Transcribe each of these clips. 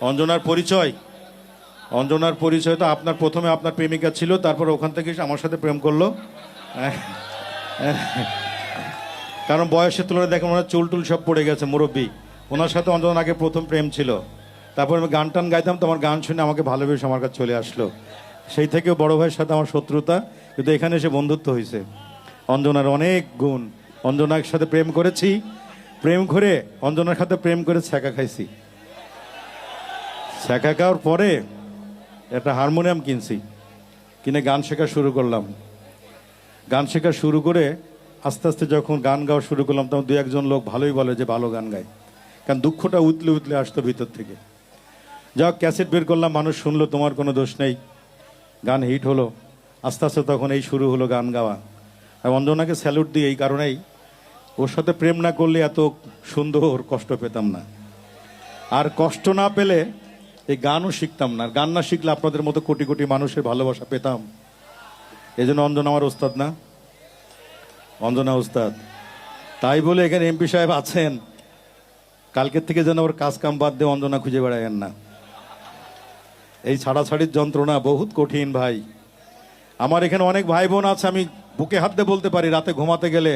অঞ্জনার পরিচয়, অঞ্জনার পরিচয় তো আপনার প্রথমে আপনার প্রেমিকা ছিল, তারপর ওখান থেকে এসে আমার সাথে প্রেম করলো। কারণ বয়সের তুলনায় দেখেন ওনার চুল টুল সব পড়ে গেছে, মুরব্বী। ওনার সাথে অঞ্জনার আগে প্রথম প্রেম ছিল। তারপর আমি গান টান গাইতাম, তো আমার গান শুনে আমাকে ভালোবেসে আমার কাছে চলে আসলো। সেই থেকে বড় ভাইয়ের সাথে আমার শত্রুতা, কিন্তু এখানে এসে বন্ধুত্ব হয়েছে। অঞ্জনার অনেক গুণ। অঞ্জনার সাথে প্রেম করেছি, প্রেম করে অঞ্জনার সাথে প্রেম করে ছ্যাঁকা খাইছি। ছ্যাঁকা খাওয়ার পরে একটা হারমোনিয়াম কিনছি, কিনে গান শেখা শুরু করলাম। গান শেখা শুরু করে আস্তে আস্তে যখন গান গাওয়া শুরু করলাম, তখন দু একজন লোক ভালোই বলে যে ভালো গান গায়, কারণ দুঃখটা উতলে উতলে আসতো ভিতর থেকে। যা ক্যাসেট বের করলাম, মানুষ শুনলো, তোমার কোনো দোষ নেই, গান হিট হলো। আস্তে আস্তে তখন এই শুরু হলো গান গাওয়া। আর অঞ্জনাকে স্যালুট দিই এই কারণেই, ওর সাথে প্রেম না করলে এত সুন্দর কষ্ট পেতাম না, আর কষ্ট না পেলে এই গানও শিখতাম না। গান না শিখলে আপনাদের মতো কোটি কোটি মানুষের ভালোবাসা পেতাম। এই জন্য অঞ্জনা আমার ওস্তাদ না, অঞ্জনা ওস্তাদ। তাই বলে এখানে এমপি সাহেব আছেন, কালকের থেকে যেন ওর কাজ কাম বাদ দিয়ে অঞ্জনা খুঁজে বেড়ায়েন না। এই ছাড়াছাড়ির যন্ত্রণা বহুত কঠিন ভাই। আমার এখানে অনেক ভাই বোন আছে, আমি বুকে হাত দিয়ে বলতে পারি, রাতে ঘুমাতে গেলে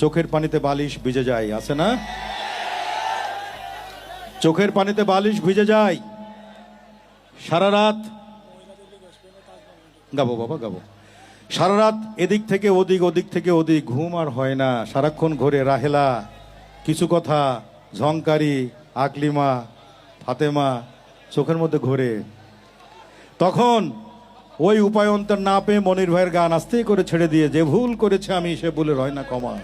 চোখের পানিতে বালিশ ভিজে যায়, আছে না? চোখের পানিতে বালিশ ভিজে যায়। সারা রাত গাবো বাবা গাবো, সারা রাত এদিক থেকে ওদিক, ওদিক থেকে ওদিক, ঘুম আর হয় না। সারাক্ষণ ঘরে রাহেলা, কিছু কথা, ঝংকারি, আকলিমা, ফাতেমা চোখের মধ্যে ঘোরে। তখন ওই উপায় অন্তর না পেয়ে মনির ভাইয়ের গান আস্তে করে ছেড়ে দিয়ে, যে ভুল করেছে আমি সে ভুলের হয় না ক্ষমা,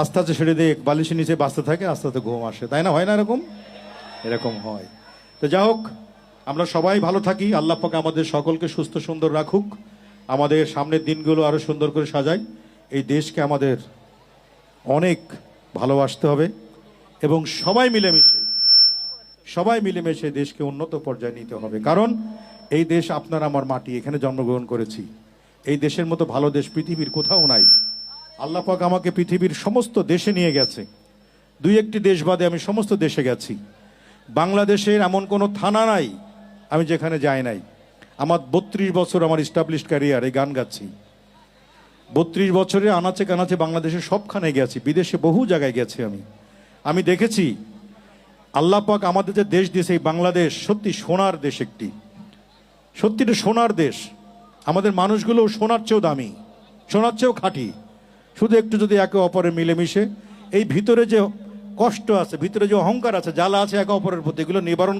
আস্তে আস্তে ছেড়ে দিয়ে বালিশের নিচে বাঁচতে থাকে, আস্তে আস্তে ঘুম আসে। তাই না? হয় না এরকম? এরকম হয়। তো যা হোক, আমরা সবাই ভালো থাকি, আল্লাহ পাক আমাদের সকলকে সুস্থ সুন্দর রাখুক, আমাদের সামনের দিনগুলো আরো সুন্দর করে সাজাই। এই দেশকে আমাদের অনেক ভালোবাসতে হবে এবং সবাই মিলেমিশে দেশকে উন্নত পর্যায়ে নিতে হবে। কারণ এই দেশ আপনার আমার মাটি, এখানে জন্মগ্রহণ করেছি। এই দেশের মতো ভালো দেশ পৃথিবীর কোথাও নাই। আল্লাহ পাক আমাকে পৃথিবীর সমস্ত দেশে নিয়ে গেছে, দুই একটি দেশ বাদে আমি সমস্ত দেশে গেছি। বাংলাদেশের এমন কোনো থানা নাই আমি যেখানে যাই নাই। আমার 32 বছর আমার ইস্টাবলিশড ক্যারিয়ার, এই গান গাচ্ছি। 32 বছরে আনাচে কানাচে বাংলাদেশের সবখানে গেছি, বিদেশে বহু জায়গায় গেছি। আমি দেখেছি আল্লাহ পাক আমাদের যে দেশ দিয়েছে, এই বাংলাদেশ সত্যি সোনার দেশ, একটি সত্যি সোনার দেশ। আমাদের মানুষগুলো সোনার চেয়েও দামি, সোনার চেয়েও খাঁটি। শুধু একটু যদি একে অপরের মিলেমিশে এই ভিতরে যে কষ্ট আছে, ভিতরে যে অহংকার আছে, জ্বালা আছে একে অপরের প্রতি, এগুলো নিবারণ